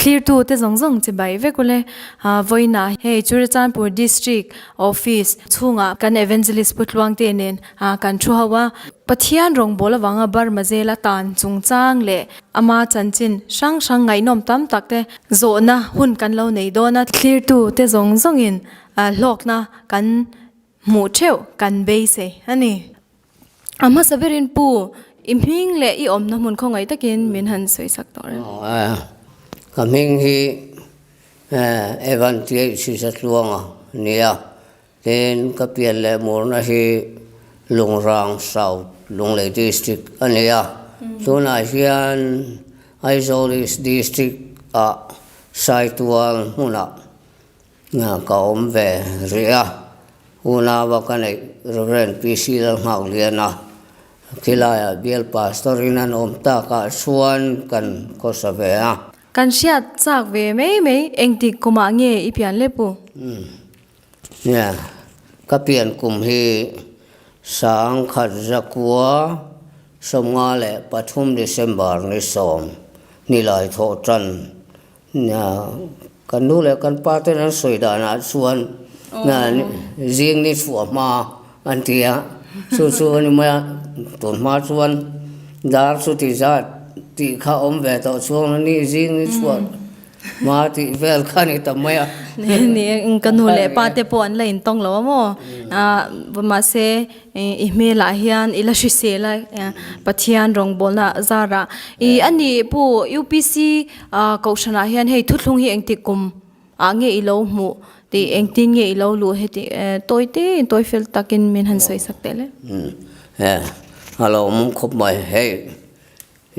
clear tu te zong zong che bai ve kole voina he Churachandpur district office chunga kan evangelist putluang te nen kan thu hawa pathian rong bola wanga bar mazela tan chungchang le ama chanchin sang sang ngai nom tam takte zo na hun kan lo nei do na clear tu te zong zong in lok na kan mu theu kan be se ani ama saberin pu imhing le I om na mun khongai takin min han soi sak tor coming he evangelist at luanga nia then kapian le morna he lungrang south lunglei district ania tuna hian aizolis district a saituang huna nga kaom ve ria una wa kanai reverend pc lang hau liana kilaya biel pastorin an om ta ka suan kan kosavea kan siat chak ve mei engti kuma nge ipian lepu ya kapian kum hi sang khat zakwa somnga le pathum December ni som ni lai tho tran na kan nu le kan pa te na soidana suan na jing ni fu ma antia su ni ma ton ma suan dar su ti zat ti kha om ve to chuang ni jing ni chuan ma ti vel khani ta maya ni kan hu le pa te pon la in tong lo mo ma se email a hian ila shi se la pathian rong bolna zara I ani pu UPC kaushana hian hei thuthlung hi engti kum ange I lo mu ti engtin nge I lo lu he ti toy fel takin min han soi sakte le hello mum khop mai hey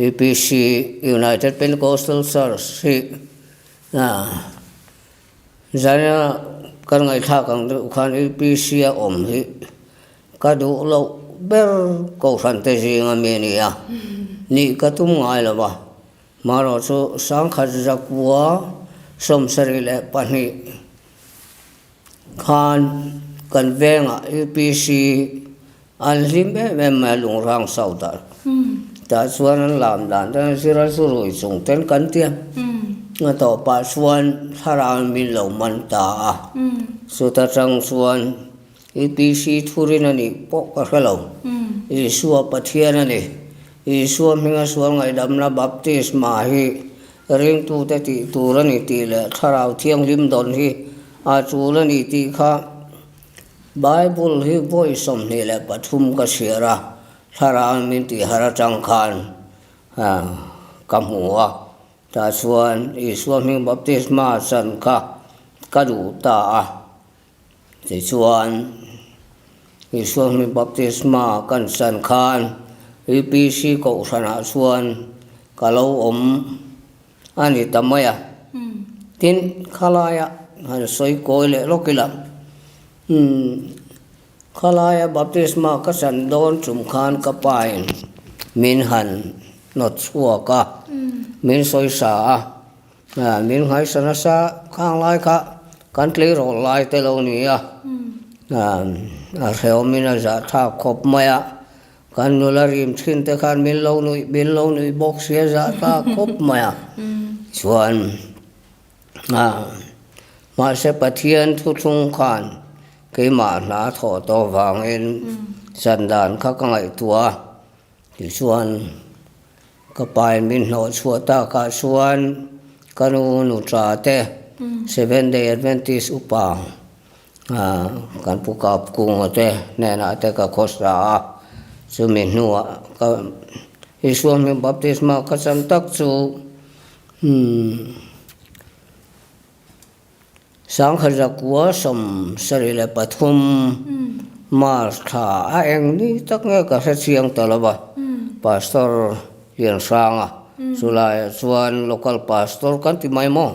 UPC United Pentecostal Church hi zania kan ngai tha kang khan UPC a om hi ka du lo ber ko san te jinga me ni ya ni ka tum ngai la ba maro so sang kha zakwa som sari le pani khan kan venga UPC an lim me ma lung rang sauda ta suan lam dan ta sira su roi chung ten kan tiam nga to pa suan tharan min lo man ta su ta chang suan UPC thurin ani pok ka hello I suwa pathian ani I suwa minga suwa ngai damna baptist ma hi ring tu te ti turani ti le tharau thiang lim don hi a chulani ti kha Bible hi voice som ni le pathum ka sira tharan min ti hara chang khan kamhuwa ta suan I suwa ming baptist ma san ka kadu ta ti suan I suwa ming baptist ma kan san khan UPC ko sana suan kalau om ani tamaya tin khalaya han soi koile lokila khalaya baptisma ka san don chum khan ka pain min han not chua ka min soi sa min hai sana sa khang lai ka kan tle ro lai te lo ni a reo min a za tha khop maya kan nu la rim thin te khan min lo nui box ye za ta khop maya chuan ma se pathian thu thung khan ke ma na tho to wang in san dan kha ka ngai tua ti chuan ka pai min no chua ta ka chuan kanu nu tra te 7 day Adventist upang kan pu kap kung te ne na te ka khosra chu min nuwa ka isuam min baptisma ka san tak chu sang khaja kwa som sarile pathum ma tha a eng ni tak nge ka sa chiang talaba pastor yen sanga sulai suan local pastor kan ti mai mo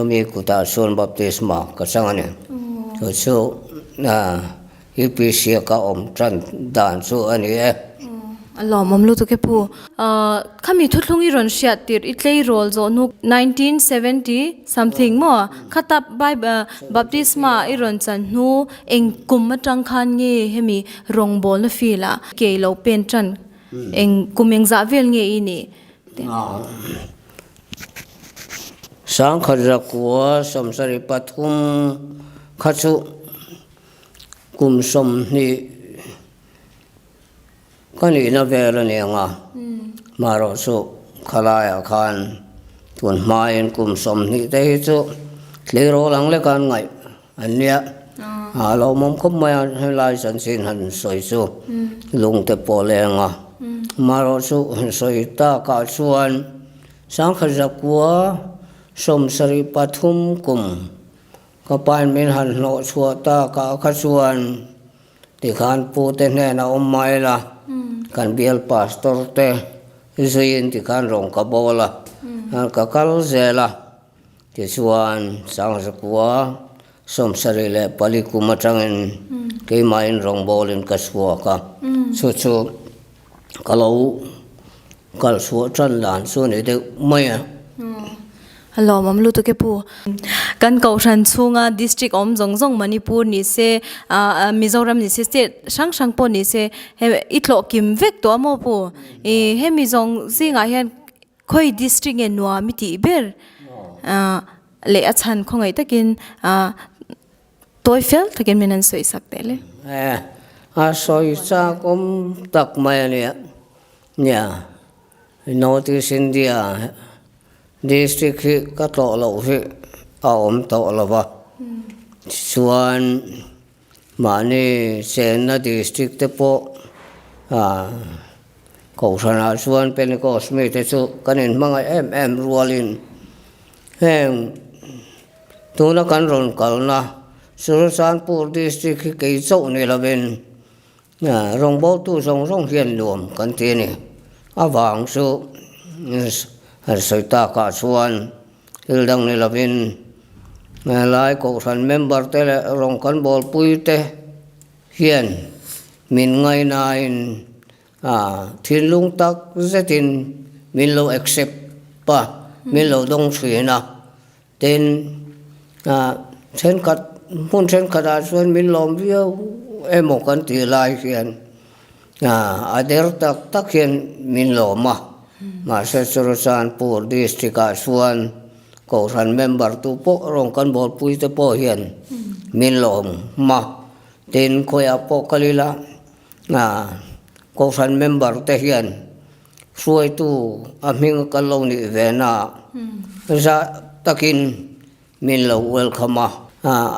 mi kuta son baptisma ka sangane so UPC ka om tran dan so ani Allah mamlu to ke pu khami thuthlungi ron sha tir itlei rol zo nu 1970 something mo khatap by baptisma iron chan nu eng kum matang khan nge hemi rong bol fila ke lo pen tran eng kumeng za vel nge ini sáng khát ra của som sari pathum khát su kum som ni cái này nó về là nè ngà mà rồi su khalaya khan tuần mai kum som ni thế su lấy rồi lăng lấy can ngày anh nhé lâu mong không mai hay lại sẵn xin hành soi su lung te po le ngà mà rồi su soi ta cả suan sáng khát ra của som sari pathum kum kapan min han lo suata ka khasuan ti khan pu te ne na mai la kan bial pastor te zuin ti khan rong ka bola ka kal zela ti suan sang sa kwa som sari le pali kuma changen ke main rong bolin ka suwa ka su chu kalau kal suwa chan lan su ne de mai Hello, mam lu tu ke pu. Kan kau shan chunga district om zong Manipur ni se Mizoram ni se state sang po ni se he itlo kim vek to mo pu. He Mizong zinga hian khoi district en nuwa mi ti ber. Le a chan khongai takin toy fel takin minan soi sakte le. A soi sa kom tak mai ni nya Northeast India district hi ka to lo hi om to lo ba chuan mani sena district te po ko sana chuan Pentecost mi te chu kanin manga rualin heng tuna kan ron kalna Suranpur district hi ke chau ni laben rong bo tu rong hian nuam kan ti ni awang su soi ta ka chuan hildang ni lovin lai ko san member te rong kan bol pui te hian min ngai na in thin lung tak zetin min lo accept pa min lo dong thina ten sen kat mun sen khat chuan min lom vio emo kan ti lai hian ader tak hian min lo mà sẽ Suranpur district suan ko san member tu po rong kan bol pui te po hian min lom ma tin ko ya po kalila ko san member te hian suai tu aming kalong ni vena za takin min lo welcome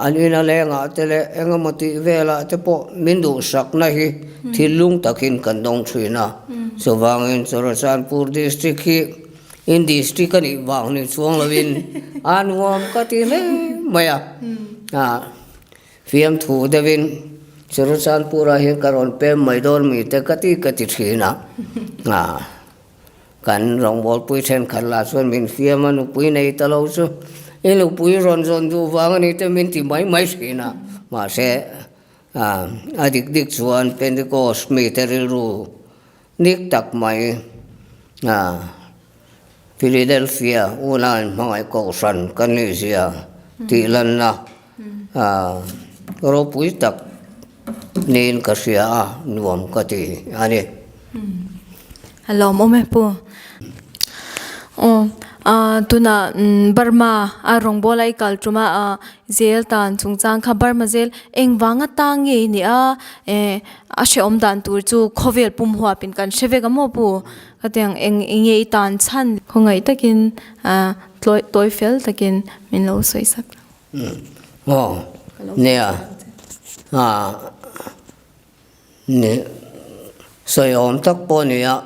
anina lenga tele engamati vela te po min du sak na hi thilung takin kan dong thina so wangin Suranpur district hi in district kan i wang ni chuang lovin anuam ka ti le maya fiam thu devin Suranpur a hi karon pe maidor mi te kati thina kan rong bol pui sen khan la chuan min fiam anu pui nei talo chu elu pui ron du wang ni te min ti mai thina ma se adik chuan Pentecost mi te ru nik tak mai Philadelphia unan mangai ko san Canisia ti lan na ro pui tak nin ka sia nuam ka ti ani Hello, mo me pu. Tuna Burma rong bolai kaltruma zel tan chungchang khabar mazel engwanga tangi ni a she omdan tur chu khovel pum hua pin kan shevega mo pu kateng enge tan chan khongai takin toy fel takin min lo soi sak ne soi om tak po ni a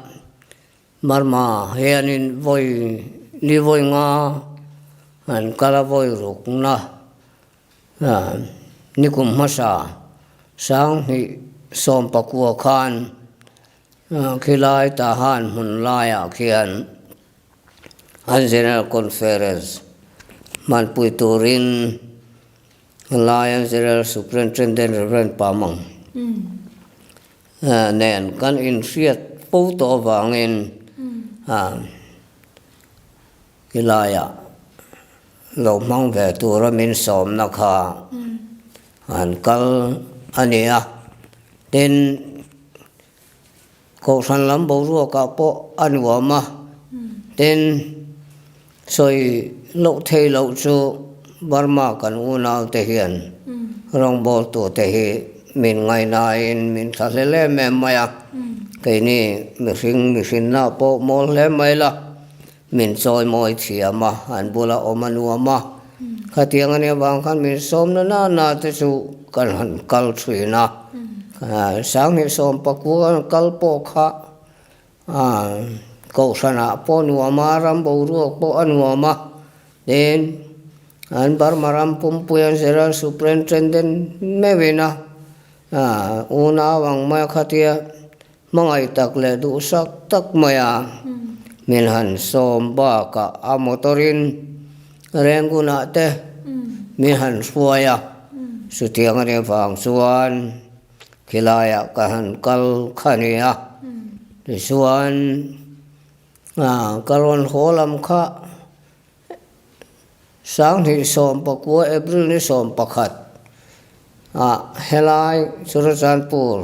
Burma hianin ni voi nga an kala voi ruk na ni kum masa sang ni som pakua khan khilai ta han hun laya khian an general conference man pui turin Lion General Superintendent Reverend Pamang nen kan in siat po to wangin Ilaya lo mang ve tura min som na kha an kal ania ten ko san lam bo ru ka po anwa ma ten soi lộ thầy lộ chu Burma kan unau te hian rong bol tu te hi min ngai na in min tha le me maya cái này mình sinh na po mol le mai la mình soi moi thia ma an bula omanu ma khatiang ane bang khan min som na na te su kan han kal thui na sang ni som pa ku kal po kha ko sana po nu ma ram bo ru po anu ma den an bar maram pum puyan sera superintendent mevena una wang ma khatia mangai tak le du sak tak maya min han som ba ka amotorin renguna te min han suaya sutiang ne wang suan khilaya ka han kal khania le suan kalon holam kha sang ni som pa ko april ni som pakhat helai surachanpur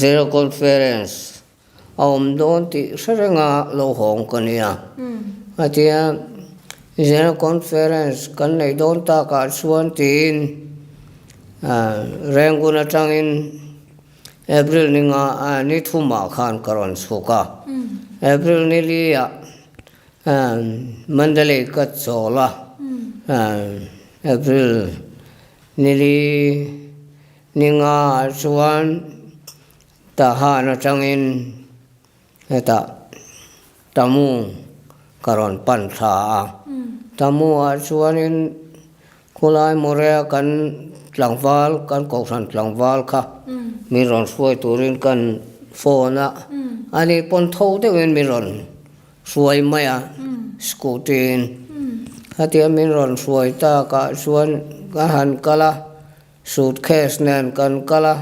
zero conference don ti sarenga lo hong kania atia zero conference kan nei don ta ka suan tin renguna tangin april ninga ni thuma khan karon suka april ni lia mandalay kat sola april nili ninga suan tahana changin eta tamu karon pantha tamu suanin kulai morea kan tlangwal kan koksan tlangwal kha miron suai turin kan phona ani pon tho de wen miron suai maya skutin hatia miron suai ta ka suan ka han kala suitcase nen kan kala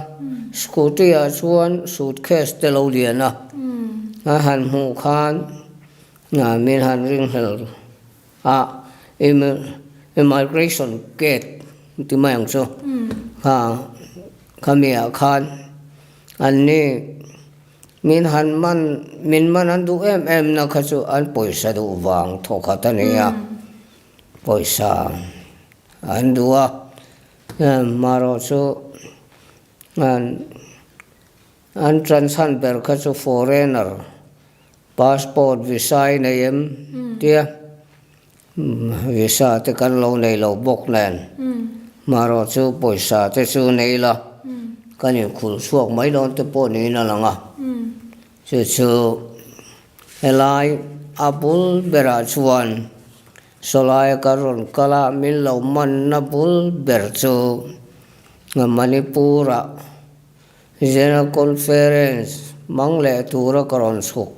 scooty a chuan suitcase te lo liana han mu khan min han ring hel immigration gate ti mayang so khamia khan anni min man an du em na khachu an poisa du wang thoka tania poisa an duwa maro chu an transan ber khachu foreigner passport visa nei tia visa te kan lo nei lo bok nen maro chu poisa te chu nei la kan khul suak mai don te po ni na langa chu helai abul bera chuan solai karon kala min lo man na bul ber chu Manipura General Conference mangle tura karon suk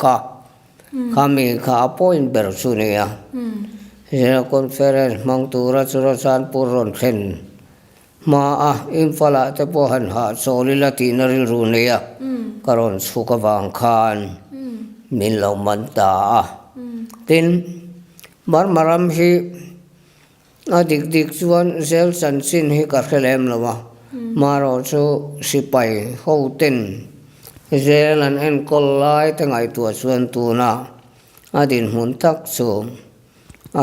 ka kami ka appoint ber sunia General Conference mang tura Surachanpur ron khen ma infala te po han ha solila tinari runia karon suka wang khan min lo man ta tin bar maram hi dik chuan zel san sin hi ka khelem lawa maro chu sipai ho ten zel an en kol lai te ngai tu chuan tu na adin hun tak chu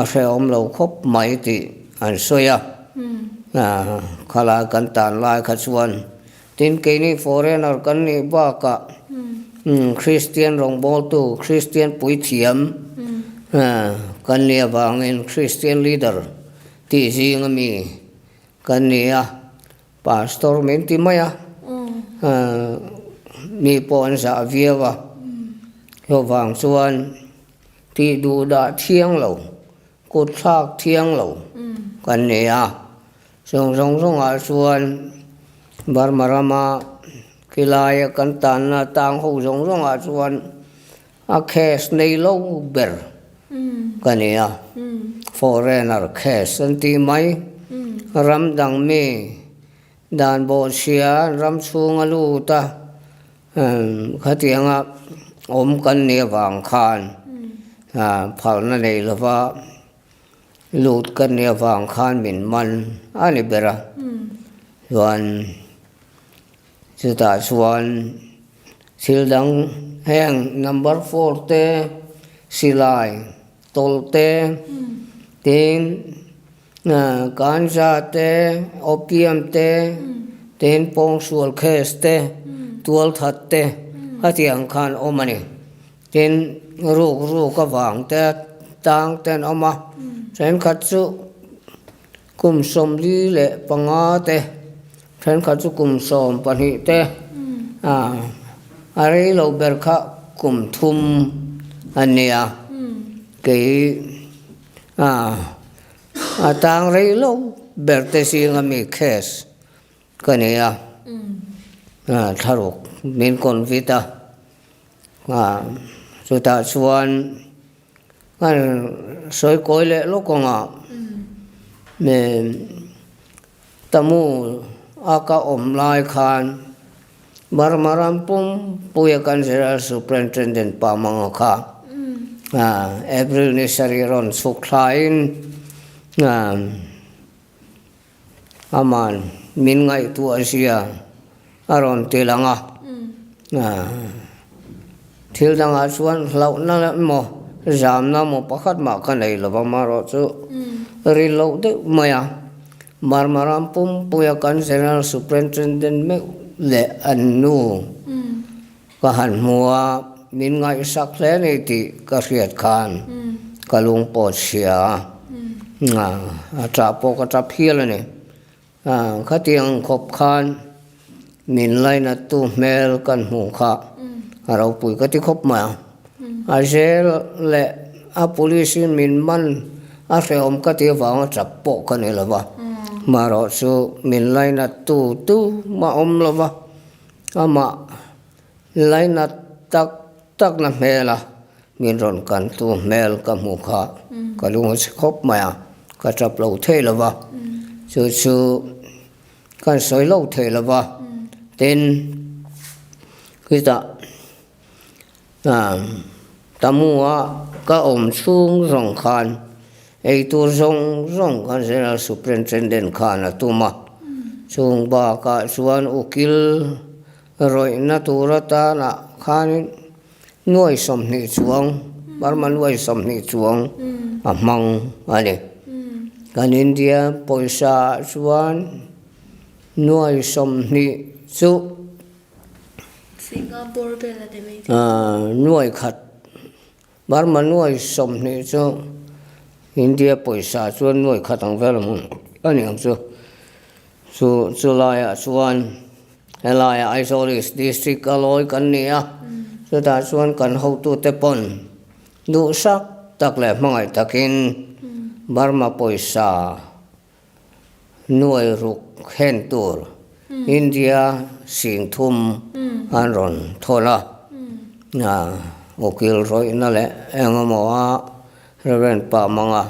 a hreom lo khop mai ti an soya khala kan tan lai kha chuan tin ke ni foreigner kan ni ba ka Christian rong bol tu Christian pui thiam kan lia wangin Christian leader ti jing mi kan nia pastor men ti maya mi pon sa viawa ho wang chuan ti du da thiang lo kut thak thiang lo kan nia song a chuan bar marama kilaya kan tan na tang ho rong a chuan a khes nei lo ber kan nia foreigner case anti mai ram dang me dan bo sia ram chung alu ta khatianga om kan ne wang khan phal na nei lova lut kan ne wang khan min man ani bera wan chuta chuan sildang heng number 4 te silai tolte tin ganja te opium te tin pong sual khes te tual that te hatiang khan omani tin ru ka wang te tang ten oma sen khat chu kum som li le panga te sen khat chu kum som pani te are lo ber kha kum thum ania ke tang rei lo ber te singa mi khes kania tharuk min kon vita ta chuan soi koi le lo konga me tamu aka omlai khan marmaram pum puya kan general superintendent pamanga kha April ni sariron suklain aman min ngai tu asia aron tilanga thil danga chuan hlau na mo jam na mo pakhat ma ka nei lova maro chu ri lo de maya marmaram pum puya kan general superintendent me le anu ka han mua min ngai sak hle nei ti ka riat khan kalung po sia atra po ka tra phial ne khatiang khop khan min lai na tu mel kan mu kha arau pui ka ti khop ma a zel le a police min man a reom ka ti wang trap po ka ne lawa maro chu min lai na tu ma om lawa ama lai na tak na mela min ron kan tu mel ka mu kha kalung se khop ma ka trap lo the lawa chu kan soi lo the lawa ten kita tamua ka om chung rong khan ei tu rong kan general superintendent khan atuma chung ba ka chuan ukil roi na turata na khan nuai som ni chuang barman nuai som ni chuang amang ani kan India poisa chuan nuai som ni chu Singapore bela de mai nuai khat barman nuai som ni chu India poisa chuan nuai khat ang vel mun ani ang chu laya chuan helaya isolis district aloi kan nia chu ta chuan kan ho tu te pon du sak tak le mangai takin barma poisa nuai ruk hen tur India sing thum anron thola okil roi na le engamoa reverend pa manga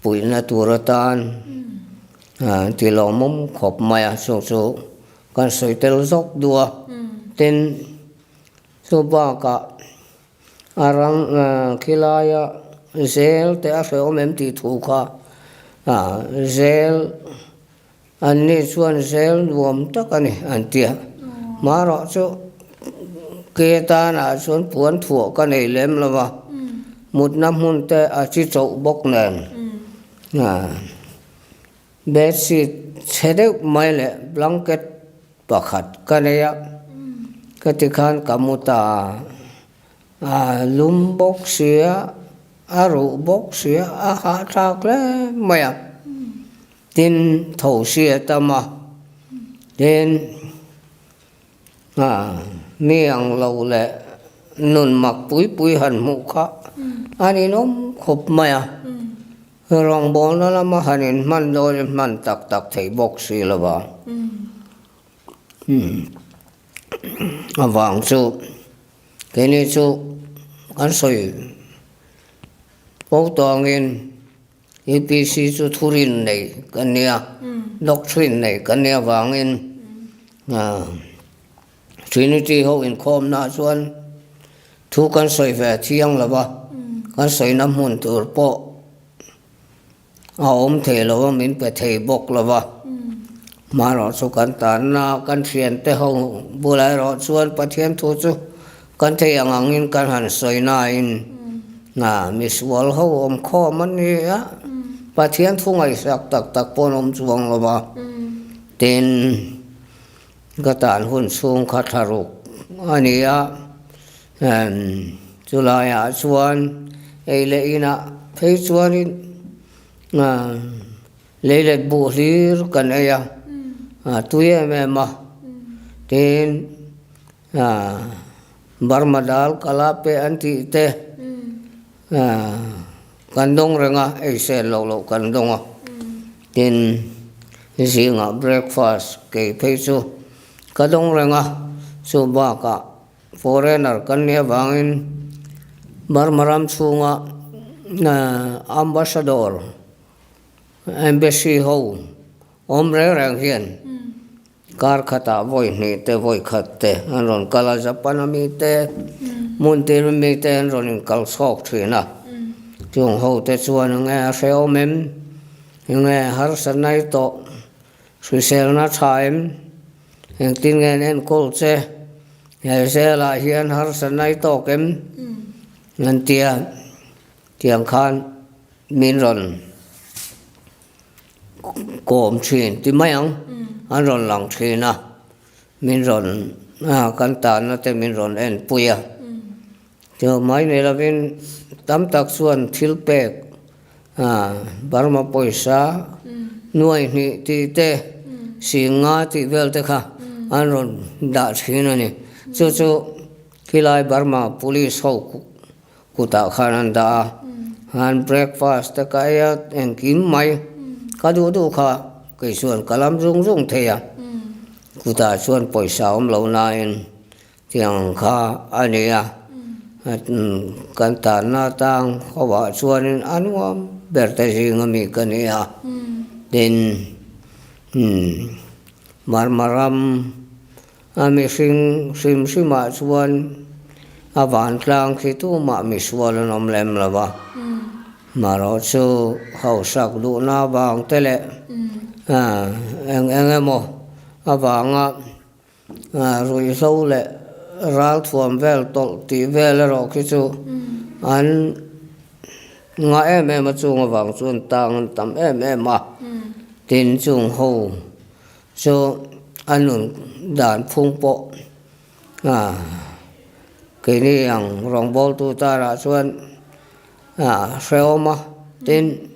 puina turatan tilomum khop maya so kan soitel zok dua ten so ba ka arang khilaya zel te a feom em ti thu kha zel anni chuan zel nuam tak ani antia maro chu ke ta na chuan puan thuo ka nei lem lawa mut na mun te a chi chau bok nen bedsheet chede mai le blanket pakhat kaneya katikhan kamuta lum bok sia aru bok sia a ha thak le maya tin tho sia tama den miang lo le nun mak pui han mu kha ani nom khop maya rong bon la ma hanin man do man tak thei bok si lawa awang chu keni chu an soi po tongin EPC chu thurin nei kania doctrine nei kania wangin Trinity ho in khom na chuan thu kan soi ve thiang lawa kan soi nam hun tur po om the lawa min pe thei bok lawa maro chu kan tan na kan thian te ho bulai ro chuan pathian thu chu kan thei angangin kan han soi na in Miss Wall ho kho man ni á pathian thu ngai sak tak pon chuang lo ba tin gatan hun sung kha tharuk ani a July a chuan eile ina phei chuan in leile bu hlir kan eya tuye me ma tin barmadal kalape anti te kandong renga eise lo kandonga tin zinga breakfast ke peisu kadong renga suba ka foreigner kanya bangin barmaram chunga ambassador embassy ho omre rang hian kar khata voi ni te voi khat te anon kala japan mi te muntir mi te anon kal sok thina chung ho te chuan nge reo mem nge har sanai to suisel na thaim eng tin nge nen kol che nge se la hian har sanai to kem ngan tia tiang khan min ron kom chin ti mayang an ron lang thina min ron kan ta na te min ron en puya cho mai ne lavin tam tak suan thil pek barma poisa nuai ni ti te singa ti vel te kha an ron da thina ni chu khilai barma police ho kuta khanan da han breakfast ta kaya en kim mai ka du kha cái xuân kalam rung thế à, cụ ta xuân bồi sáu lâu nay tiếng kha anh à, căn ta na tang họ bảo xuân anh ngoan bèr tay gì ngami cái à, đến marmaram ami sim mà xuân avan lang khi tu mà mi xuân nom lem là ba, mà rồi su hậu sắc đủ na vàng thế lệ. Em mò vàng rồi sâu lệ rau thuồng vel tol tí vel rồi cái chú anh ngã em mà chung vàng chuan tang tầm em mà tin chung hồ cho anh luôn đàn phun bộ cái này hàng rong bol tu ta ra chuan seo mà tin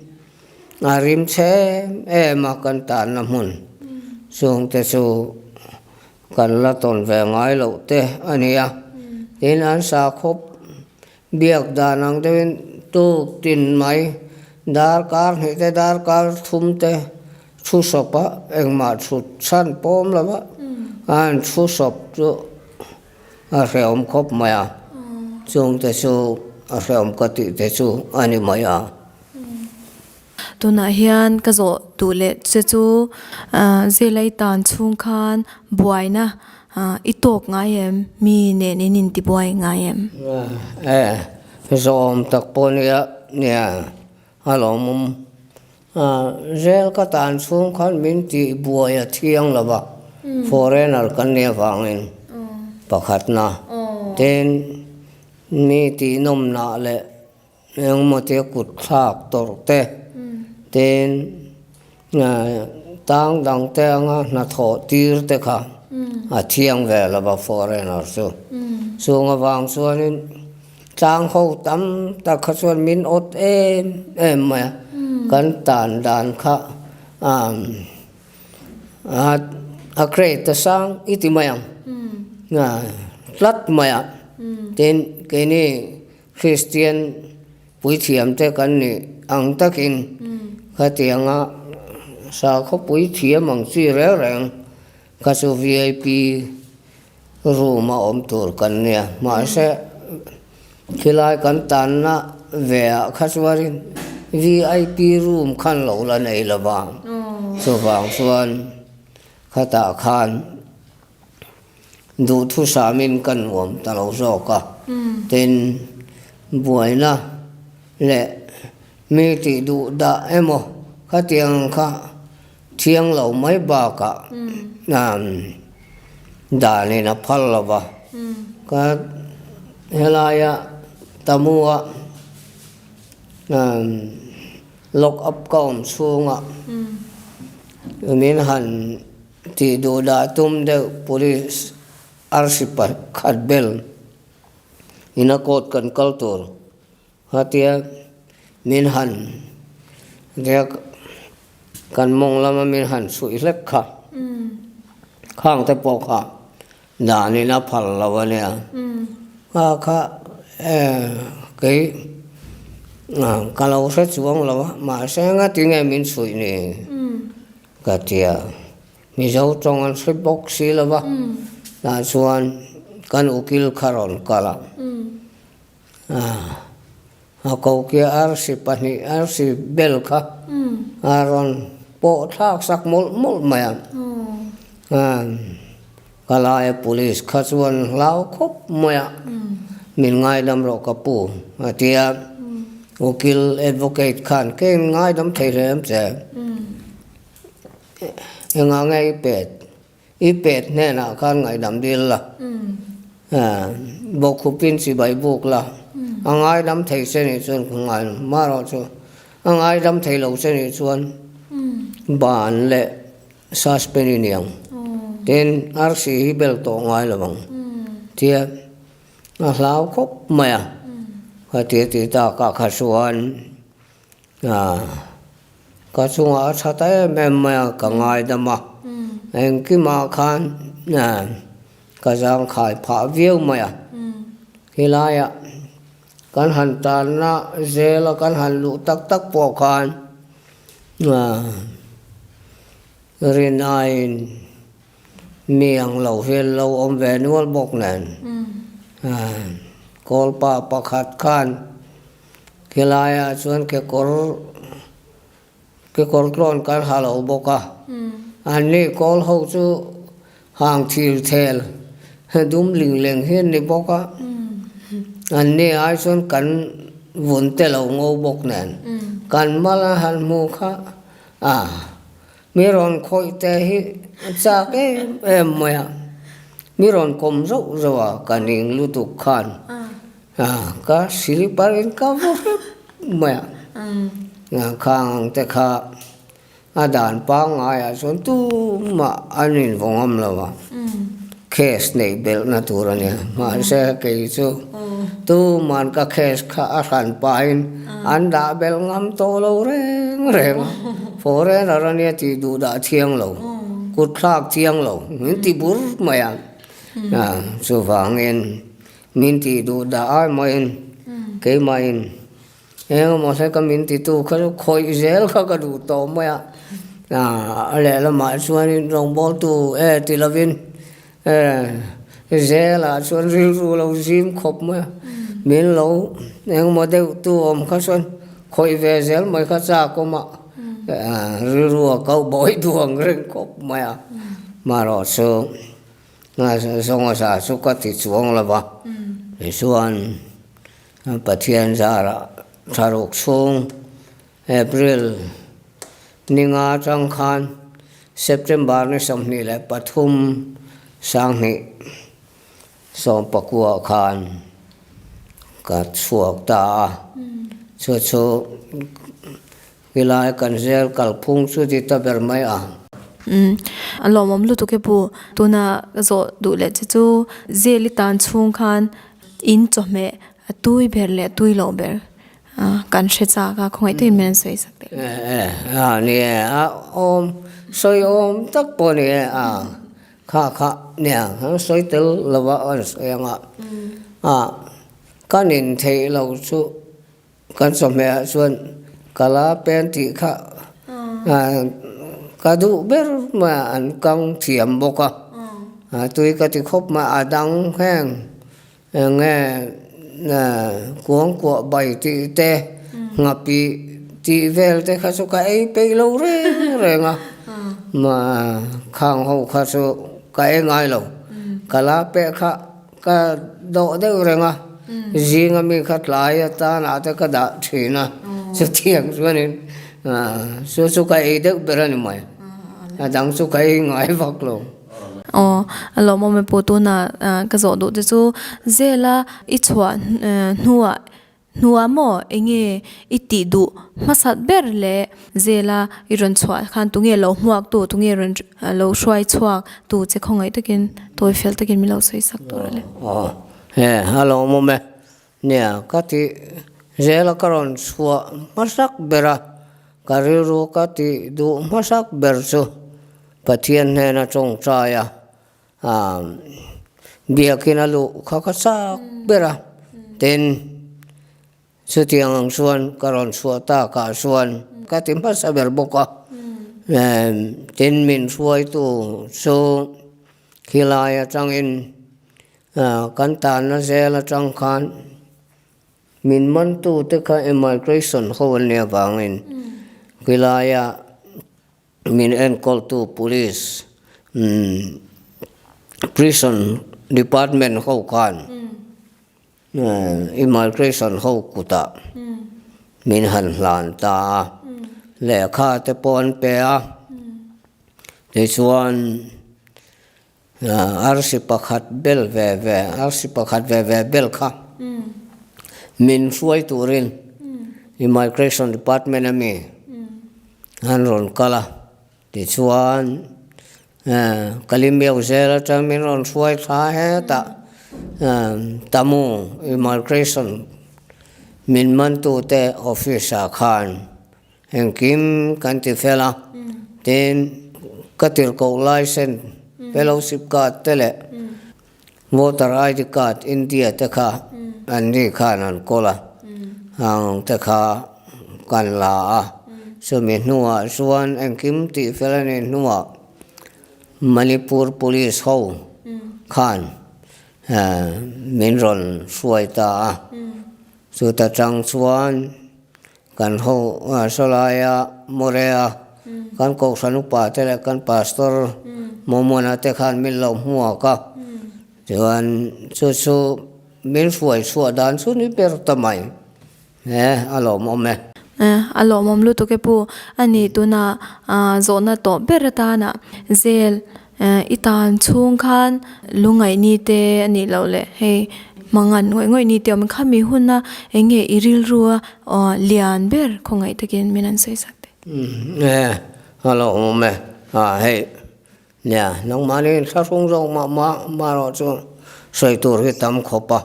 rim che mà cần tàn làm hồn xuống te su cần là tồn về ngay lâu te anh à đến anh sa khop biếc đà năng te tu tin mai dar kar thum te thu sop á anh mà thu san pom là ba anh thu sop chu rèm khop mày à xuống te su rèm cái ti te su anh mày à tuna hian ka zo tu le che chu zelai tan chung khan buaina itok ngayem mi ne nin ti buai ngayem zom tak ponia nia halom zel ka tan chung khan min ti buaya thiang lawa foreigner kan ne wangin pakhat na ten mi ti nom na le eng mo te kut thak tor te tên tang dang te nga na tho tir te kha thiang ve la ba foreigner so nga wang suan tang ho tam ta kha suan min ot em ma kan tan dan kha a create ta sang iti mayang nga lat maya tên cái ni Christian pui thiam te kan ni ang takin cái tiếng sao không bùi thiê mang chi rẻ ràng cái số VIP room mà ôm tour cần nè mà sẽ khi lại cần tan na về cái số VIP room khăn lâu là này là vàng số vàng xuân cái ta khăn đủ thu sa min cần ôm ta lâu rồi cả tên buổi na lệ mi ti du da emo kha tiang kha thiang lo mai ba ka da ni na phal la ba ka helaya tamua lock up com sunga min han ti do da tum de police arsipa khatbel ina kot kan kaltor hatia min han de kan mong lama min han sui lek kha khang te po kha da ni na phal lawa ne kha cái kalau saya chuang lawa ma saya nga tinga min sui ni ka tia mi zo chong an sui box si lawa la chuan kan ukil kharon kala ko kia arsi pani arsi bel kha aron po thak sak mol maya kala e police kha chuan lao khop maya min ngai dam ro ka pu atia ukil advocate khan ke ngai dam thei rem che nga ngai pet ne na khan ngai dam dil la bok khupin si bai bok la angai dam thei se ni chuan ngai ma ro chu angai dam thei lo se ni chuan ban le suspend niang ten rc bel to ngai lawang tia lao khop maya ti ta ka khasuan ka chunga chatai mem maya ka ngai dama en ki ma khan ka jang khai pha viu maya hilaya kan han ta na zela kan han lu tak po khan rinain miang lo hel lo om ve nual bok nen kol pa pakhat khan kilaya chuan ke kol klon kan halo boka an ni kol ho chu hang thil thel dum ling leng hian ni boka an ni ai chuan kan vun te lo ngo bok nen kan mala han mu kha mi ron khoi te hi cha ke em moya mi ron kom zo zawa kaning lutuk khan ka siliparin ka vo maya khang te kha adan pa ngai a son tu ma anin vongam lawa case nei bel na turania ma se ke chu tu man ka case kha aran pain anda bel ngam to lo reng foreign arania ti du da thiang lo kut khak thiang lo min ti bur maya chu wangin min ti du da ai main ke main mo sai ka min ti tu kha khoi zel kha ka du to maya le la ma chuan rong bol tu ti lovin zela chuan ru lo zim khop maya min lo mo de tu om kha chuan khoi ve zel mai kha cha ko ma ru ka boi duang reng khop maya ma ro so songa sa su ka ti chuang la ba suan pathian zara tharuk sung april ninga changkhan september ni somni le pathum sangni som pakua khan ka chuak ta chu kilai kan zel kalphung chu ti ta ber mai alomom lu to ke pu tuna zo du le chu zeli tan chung khan in chome tui ber le tui lo ber kan she cha ka khoi te men soi sakte ni om soi om tak po ni kha ne soi tel lawa on soyanga kanin thei lo chu kan some chuan kala pen ti kha ka du ber ma an kang thiam boka tui ka ti khop ma adang heng nge kuang kwa bai ti te ngapi ti vel te kha su ka ei pe lo re nga ma khang ho kha su ka e ngai lo kala pe kha ka do de re nga jinga mi khat lai ta na ta ka da thina chu thiang chuanin su ka ei de berani mai adang su ka ei ngai vak lo alo mo me poto na ka zo do chu zela i chwa nuwa mo enge iti du masat ber le zela iron chwa khan tunge lo muak tu tunge ron lo shwai chwak tu che khongai takin toy fel takin milo soi sak to le hello mo me nia kati zela karon chwa masak bera kariru kati du masak bersu pathian he na chong chaya biakina lu khakasak bera ten sutiang suan karon suata ka suan katimpa saber boka ten min suai tu so kilaya changin kantan na zela chang khan min man tu te ka immigration hol ne bangin kilaya min en call to police prison department ho khan immigration ho kuta min han lan ta le kha te pon pe a te chuan arsi pakhat bel ve arsi pakhat ve bel kha min suai turin immigration department ami han ron kala te chuan kalimeu zela chang min ron suai tha he ta tamu immigration min man tu te office a khan engkim kan ti fela ten katir ko license fellowship card tele voter id card india te kha an ni khan an kola ang te kha kan la a so min nuwa suan engkim ti fela ni nuwa manipur police ho khan min ron suai ta su ta chang chuan kan ho solaya morea kan ko sanu pa te kan pastor momona te khan min lo hua ka chuan chu min suai dan su ni per tamai alo momme alo mom lu to ke pu ani tuna zona to berata na zel itan chung khan lungai ni te ani lo le he mangan ngoi ni te om khami hunna enge iril ruwa lian ber khongai takin minan sei sakte alo momme hey nya nong mani sa sung rong ma ro chu soi tur hi tam khopa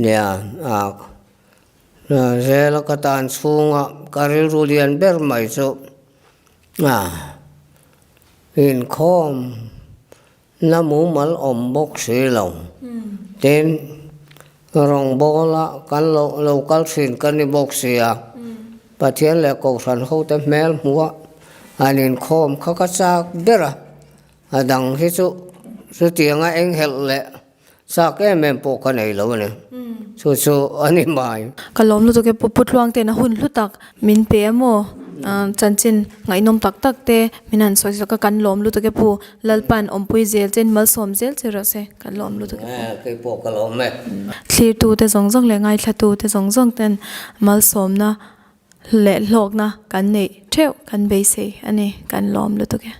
nya zela katan chunga karil rulian ber mai chu in khom namu mal om bok se lo ten rong bola kan local sin kan ni bok se a pathian le ko san ho te mel muwa anin khom khakasak dera adang hi chu tianga eng hel le sak em po ka nei lo ne chu ani mai kalom lu to ke puputluang te na hun hlutak min pe mo chanchin ngai nom tak te minan soi ka kan lom lu to ke pu lalpan ompui zel chen mal som zel chero se kan lom lu to ke ke po ka lom me thlir tu te zongjong le ngai thla tu te zongjong ten mal som na le lok na kan nei theu kan be se ani kan lom lu to ke